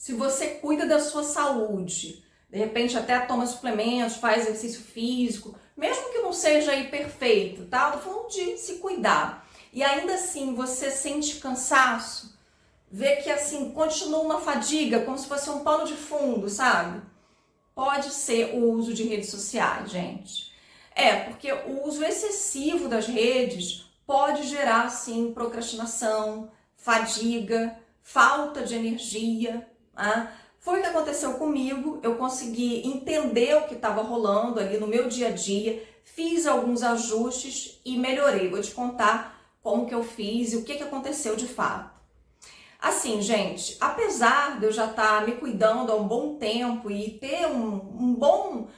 se você cuida da sua saúde, de repente até toma suplementos, faz exercício físico, mesmo que não seja aí perfeito, tá? Eu tô falando de se cuidar. E ainda assim você sente cansaço, vê que assim continua uma fadiga, como se fosse um pano de fundo, sabe? Pode ser o uso de redes sociais, gente. Porque o uso excessivo das redes pode gerar, sim, procrastinação, fadiga, falta de energia. Tá? Foi o que aconteceu comigo, eu consegui entender o que estava rolando ali no meu dia a dia, fiz alguns ajustes e melhorei. Vou te contar como que eu fiz e o que aconteceu de fato. Assim, gente, apesar de eu já estar me cuidando há um bom tempo e ter um bom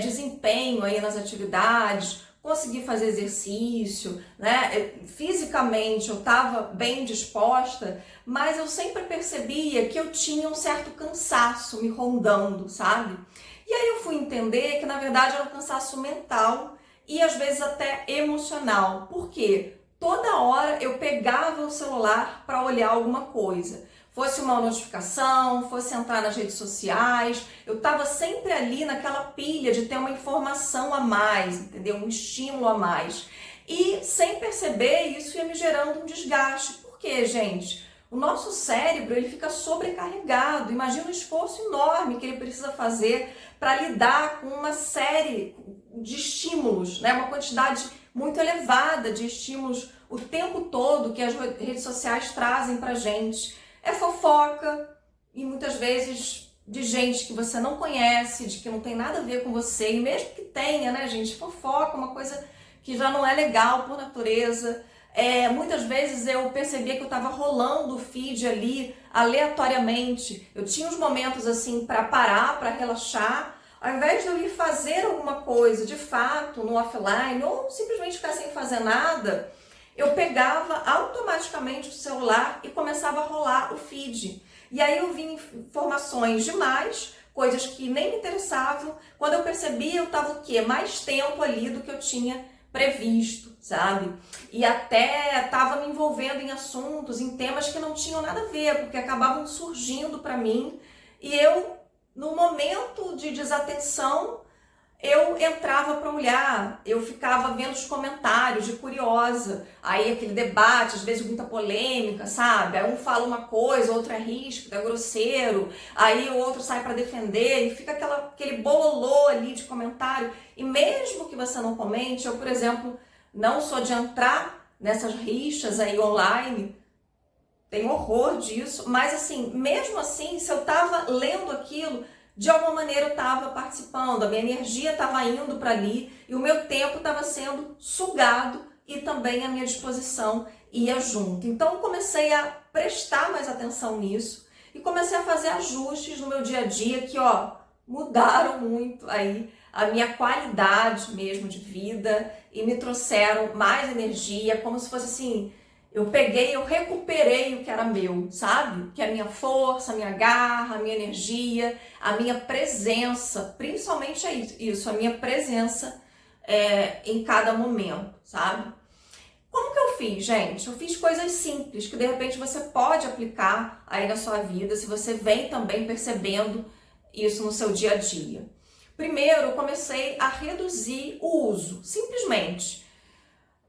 desempenho aí nas atividades, conseguir fazer exercício, né? Fisicamente eu estava bem disposta, mas eu sempre percebia que eu tinha um certo cansaço me rondando, sabe? E aí eu fui entender que na verdade era um cansaço mental e às vezes até emocional. Por quê? Toda hora eu pegava o celular para olhar alguma coisa. Fosse uma notificação, fosse entrar nas redes sociais, eu estava sempre ali naquela pilha de ter uma informação a mais, entendeu? Um estímulo a mais. E sem perceber, isso ia me gerando um desgaste. Por quê, gente? O nosso cérebro ele fica sobrecarregado. Imagina o esforço enorme que ele precisa fazer para lidar com uma série de estímulos, né? Uma quantidade muito elevada de estímulos o tempo todo que as redes sociais trazem pra gente. É fofoca e muitas vezes de gente que você não conhece, de que não tem nada a ver com você, e mesmo que tenha, né, gente, fofoca é uma coisa que já não é legal por natureza. Muitas vezes eu percebia que eu estava rolando o feed ali aleatoriamente. Eu tinha uns momentos assim para parar, para relaxar, ao invés de eu ir fazer alguma coisa de fato no offline ou simplesmente ficar sem fazer nada, eu pegava automaticamente o celular e começava a rolar o feed. E aí eu vi informações demais, coisas que nem me interessavam. Quando eu percebi, eu estava o quê? Mais tempo ali do que eu tinha previsto, sabe? E até estava me envolvendo em assuntos, em temas que não tinham nada a ver, porque acabavam surgindo para mim. E eu, no momento de desatenção, eu entrava para olhar, eu ficava vendo os comentários de curiosa, aí aquele debate, às vezes muita polêmica, sabe? Aí um fala uma coisa, o outro é ríspido, é grosseiro, aí o outro sai para defender e fica aquele bololô ali de comentário. E mesmo que você não comente, eu, por exemplo, não sou de entrar nessas rixas aí online, tenho horror disso, mas assim, mesmo assim, se eu tava lendo aquilo, de alguma maneira eu estava participando, a minha energia estava indo para ali e o meu tempo estava sendo sugado e também a minha disposição ia junto. Então eu comecei a prestar mais atenção nisso e comecei a fazer ajustes no meu dia a dia que, mudaram muito aí a minha qualidade mesmo de vida e me trouxeram mais energia, como se fosse assim, eu recuperei o que era meu, sabe? Que é a minha força, a minha garra, a minha energia, a minha presença, principalmente é isso, a minha presença em cada momento, sabe? Como que eu fiz, gente? Eu fiz coisas simples que de repente você pode aplicar aí na sua vida, se você vem também percebendo isso no seu dia a dia. Primeiro, eu comecei a reduzir o uso, simplesmente.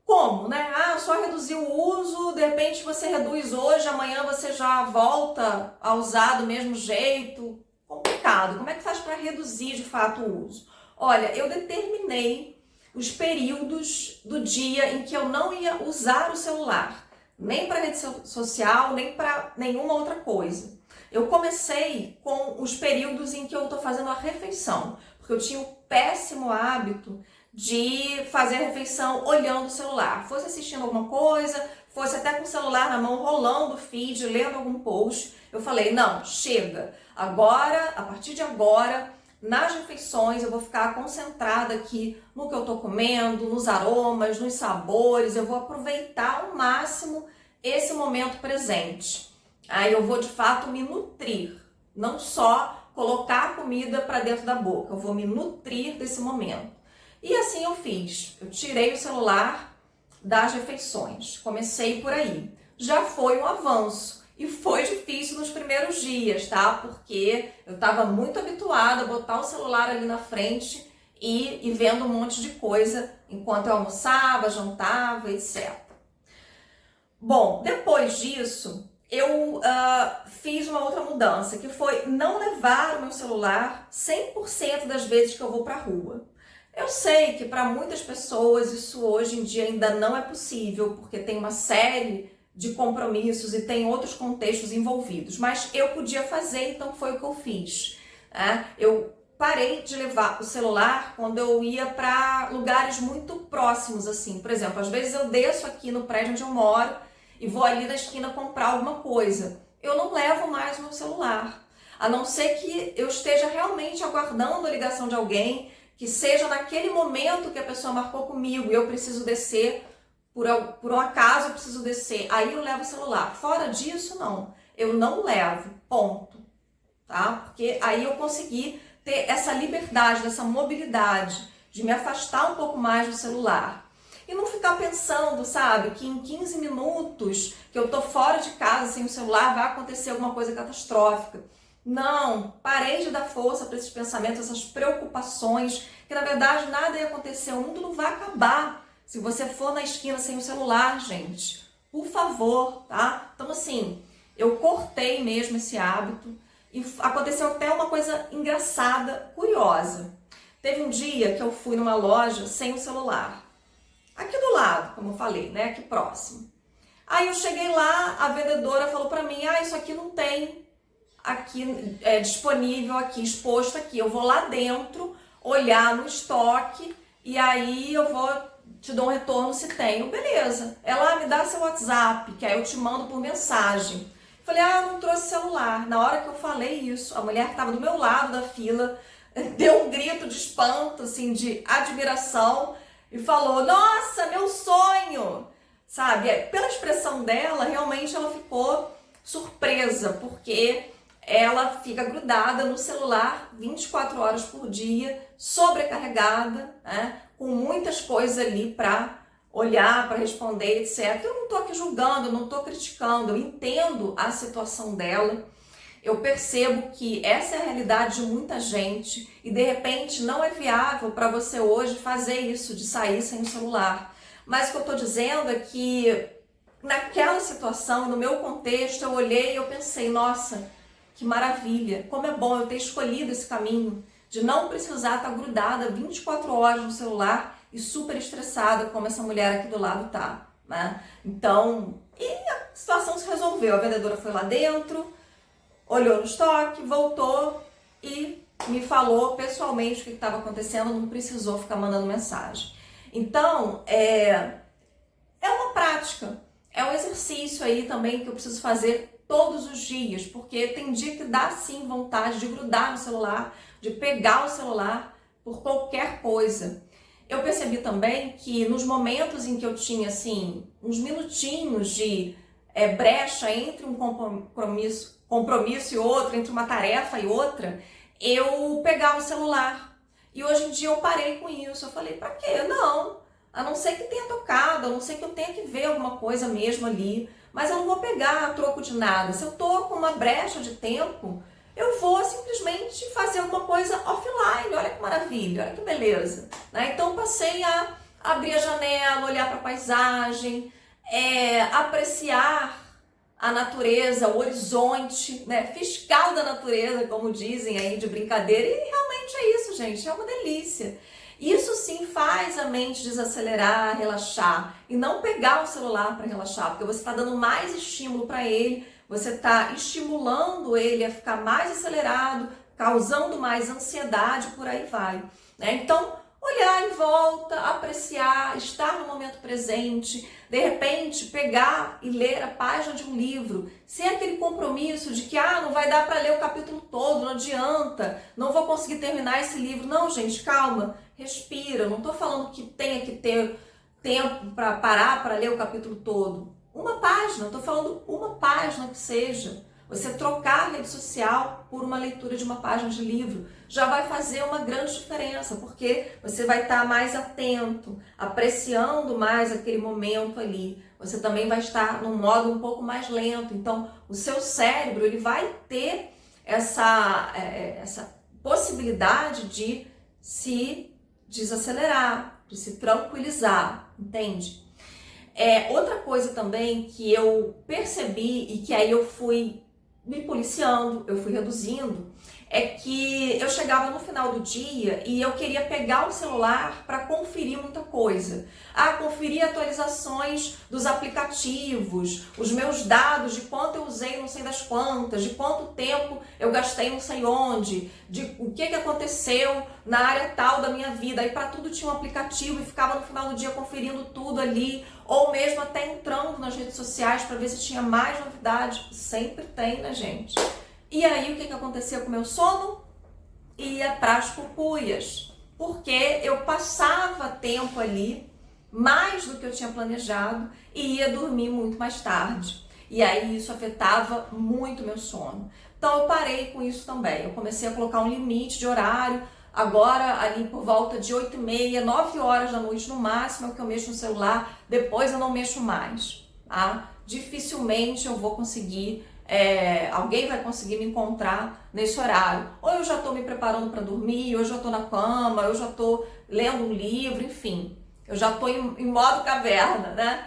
Como, né? Só reduzir o uso, de repente você reduz hoje, amanhã você já volta a usar do mesmo jeito. Complicado. Como é que faz para reduzir de fato o uso? Olha, eu determinei os períodos do dia em que eu não ia usar o celular, nem para rede social, nem para nenhuma outra coisa. Eu comecei com os períodos em que eu estou fazendo a refeição, porque eu tinha o péssimo hábito de fazer a refeição olhando o celular. Fosse assistindo alguma coisa, fosse até com o celular na mão, rolando o feed, lendo algum post. Eu falei, não, chega. Agora, a partir de agora, nas refeições, eu vou ficar concentrada aqui no que eu tô comendo, nos aromas, nos sabores. Eu vou aproveitar ao máximo esse momento presente. Aí eu vou, de fato, me nutrir. Não só colocar a comida para dentro da boca. Eu vou me nutrir desse momento. E assim eu fiz. Eu tirei o celular das refeições. Comecei por aí. Já foi um avanço. E foi difícil nos primeiros dias, tá? Porque eu estava muito habituada a botar o celular ali na frente e vendo um monte de coisa enquanto eu almoçava, jantava, etc. Bom, depois disso, eu fiz uma outra mudança, que foi não levar o meu celular 100% das vezes que eu vou para a rua. Eu sei que para muitas pessoas isso hoje em dia ainda não é possível, porque tem uma série de compromissos e tem outros contextos envolvidos, mas eu podia fazer, então foi o que eu fiz. Eu parei de levar o celular quando eu ia para lugares muito próximos, assim. Por exemplo, às vezes eu desço aqui no prédio onde eu moro e vou ali na esquina comprar alguma coisa. Eu não levo mais o meu celular, a não ser que eu esteja realmente aguardando a ligação de alguém, que seja naquele momento que a pessoa marcou comigo e eu preciso descer, por um acaso eu preciso descer, aí eu levo o celular. Fora disso, não. Eu não levo, ponto. Tá? Porque aí eu consegui ter essa liberdade, essa mobilidade, de me afastar um pouco mais do celular. E não ficar pensando, sabe, que em 15 minutos que eu tô fora de casa sem o celular vai acontecer alguma coisa catastrófica. Não, parei de dar força para esses pensamentos, essas preocupações, que na verdade nada ia acontecer, o mundo não vai acabar se você for na esquina sem o celular, gente. Por favor, tá? Então assim, eu cortei mesmo esse hábito e aconteceu até uma coisa engraçada, curiosa. Teve um dia que eu fui numa loja sem o celular. Aqui do lado, como eu falei, né? Aqui próximo. Aí eu cheguei lá, a vendedora falou pra mim, isso aqui não tem aqui disponível, aqui, exposto aqui. Eu vou lá dentro, olhar no estoque e aí eu vou te dou um retorno se tem. Beleza. Ela me dá seu WhatsApp, que aí eu te mando por mensagem. Falei, eu não trouxe celular. Na hora que eu falei isso, a mulher que estava do meu lado da fila deu um grito de espanto, assim, de admiração e falou, nossa, meu sonho! Sabe, pela expressão dela, realmente ela ficou surpresa, porque ela fica grudada no celular 24 horas por dia, sobrecarregada, né, com muitas coisas ali para olhar, para responder, etc. Eu não estou aqui julgando, eu não estou criticando, eu entendo a situação dela, eu percebo que essa é a realidade de muita gente e de repente não é viável para você hoje fazer isso, de sair sem o celular. Mas o que eu estou dizendo é que naquela situação, no meu contexto, eu olhei e eu pensei, nossa, que maravilha, como é bom eu ter escolhido esse caminho de não precisar estar grudada 24 horas no celular e super estressada como essa mulher aqui do lado tá, né? Então, e a situação se resolveu, a vendedora foi lá dentro, olhou no estoque, voltou e me falou pessoalmente o que estava acontecendo, não precisou ficar mandando mensagem. Então, é uma prática, é um exercício aí também que eu preciso fazer todos os dias, porque tem dia que dá sim vontade de grudar no celular, de pegar o celular por qualquer coisa. Eu percebi também que nos momentos em que eu tinha assim uns minutinhos de brecha entre um compromisso e outro, entre uma tarefa e outra, eu pegava o celular. E hoje em dia eu parei com isso. Eu falei, pra quê? Não. A não ser que tenha tocado, a não ser que eu tenha que ver alguma coisa mesmo ali. Mas eu não vou pegar a troco de nada. Se eu tô com uma brecha de tempo, eu vou simplesmente fazer alguma coisa offline. Olha que maravilha, olha que beleza. Então passei a abrir a janela, olhar para a paisagem, apreciar a natureza, o horizonte, né? Fiscal da natureza, como dizem aí de brincadeira. E realmente é isso, gente, é uma delícia. Isso sim faz a mente desacelerar, relaxar e não pegar o celular para relaxar, porque você está dando mais estímulo para ele, você está estimulando ele a ficar mais acelerado, causando mais ansiedade, por aí vai, né? Então, olhar em volta, apreciar, estar no momento presente, de repente pegar e ler a página de um livro, sem aquele compromisso de que não vai dar para ler o capítulo todo, não adianta, não vou conseguir terminar esse livro. Não, gente, calma, respira, não estou falando que tenha que ter tempo para parar para ler o capítulo todo. Uma página, estou falando uma página que seja. Você trocar a rede social por uma leitura de uma página de livro já vai fazer uma grande diferença, porque você vai estar mais atento, apreciando mais aquele momento ali. você também vai estar num modo um pouco mais lento. Então, o seu cérebro ele vai ter essa possibilidade de se desacelerar, de se tranquilizar, entende? Outra coisa também que eu percebi e que aí eu fui me policiando, eu fui reduzindo, é que eu chegava no final do dia e eu queria pegar o celular para conferir muita coisa. Conferir atualizações dos aplicativos, os meus dados de quanto eu usei não sei das quantas, de quanto tempo eu gastei não sei onde, de o que aconteceu na área tal da minha vida. Aí para tudo tinha um aplicativo e ficava no final do dia conferindo tudo ali, ou mesmo até entrando nas redes sociais para ver se tinha mais novidades. Sempre tem, né, gente? E aí, o que aconteceu com o meu sono? Ia para as cucuias, porque eu passava tempo ali, mais do que eu tinha planejado, e ia dormir muito mais tarde. E aí, isso afetava muito o meu sono. Então, eu parei com isso também. Eu comecei a colocar um limite de horário. Agora, ali por volta de 8h30, 9 horas da noite no máximo, é o que eu mexo no celular. Depois eu não mexo mais, tá? Dificilmente eu vou conseguir... alguém vai conseguir me encontrar nesse horário. Ou eu já estou me preparando para dormir, ou eu já estou na cama, eu já estou lendo um livro, enfim. Eu já estou em modo caverna, né?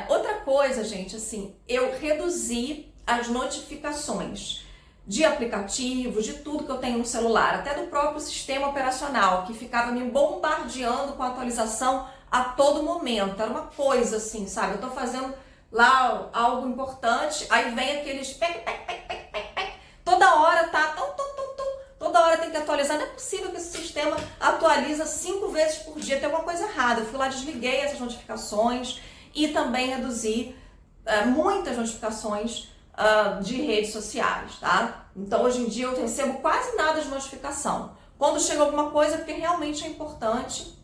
Outra coisa, gente, assim, eu reduzi as notificações de aplicativos, de tudo que eu tenho no celular, até do próprio sistema operacional, que ficava me bombardeando com atualização a todo momento. Era uma coisa assim, sabe? Eu estou fazendo lá algo importante, aí vem aqueles toda hora tá, toda hora tem que atualizar. Não é possível que esse sistema atualiza 5 vezes por dia, tem alguma coisa errada. Eu fui lá, desliguei essas notificações e também reduzi muitas notificações de redes sociais, tá? Então hoje em dia eu recebo quase nada de notificação. Quando chega alguma coisa, porque realmente é importante,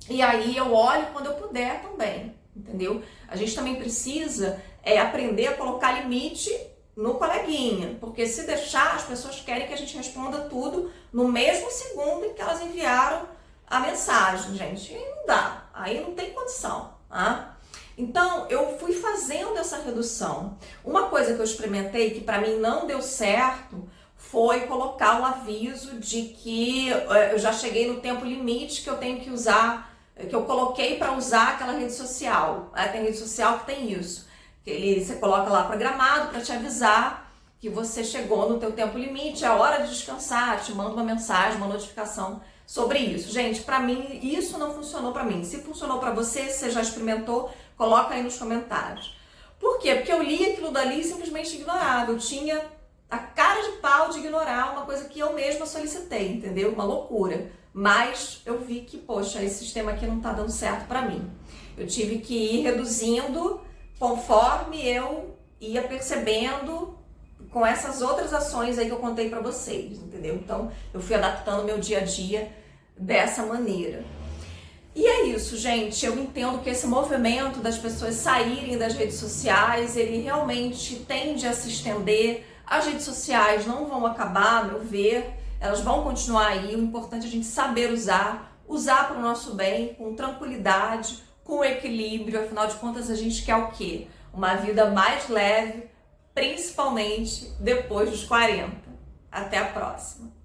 e aí eu olho quando eu puder também. Entendeu? A gente também precisa aprender a colocar limite no coleguinha, porque se deixar, as pessoas querem que a gente responda tudo no mesmo segundo em que elas enviaram a mensagem, gente, e não dá, aí não tem condição, tá? Então, eu fui fazendo essa redução. Uma coisa que eu experimentei que para mim não deu certo foi colocar um aviso de que eu já cheguei no tempo limite que eu tenho que usar, que eu coloquei para usar aquela rede social. Tem rede social que tem isso. Você coloca lá programado para te avisar que você chegou no teu tempo limite, é hora de descansar, te manda uma mensagem, uma notificação sobre isso. Gente, para mim, isso não funcionou para mim. Se funcionou para você, se você já experimentou, coloca aí nos comentários. Por quê? Porque eu li aquilo dali e simplesmente ignorava. Eu tinha a cara de pau de ignorar uma coisa que eu mesma solicitei, entendeu? Uma loucura. Mas eu vi que, poxa, esse sistema aqui não tá dando certo para mim. Eu tive que ir reduzindo conforme eu ia percebendo com essas outras ações aí que eu contei para vocês, entendeu? Então, eu fui adaptando meu dia a dia dessa maneira. E é isso, gente. Eu entendo que esse movimento das pessoas saírem das redes sociais, ele realmente tende a se estender. As redes sociais não vão acabar, a meu ver. Elas vão continuar aí, o importante é a gente saber usar para o nosso bem, com tranquilidade, com equilíbrio. Afinal de contas, a gente quer o quê? Uma vida mais leve, principalmente depois dos 40. Até a próxima!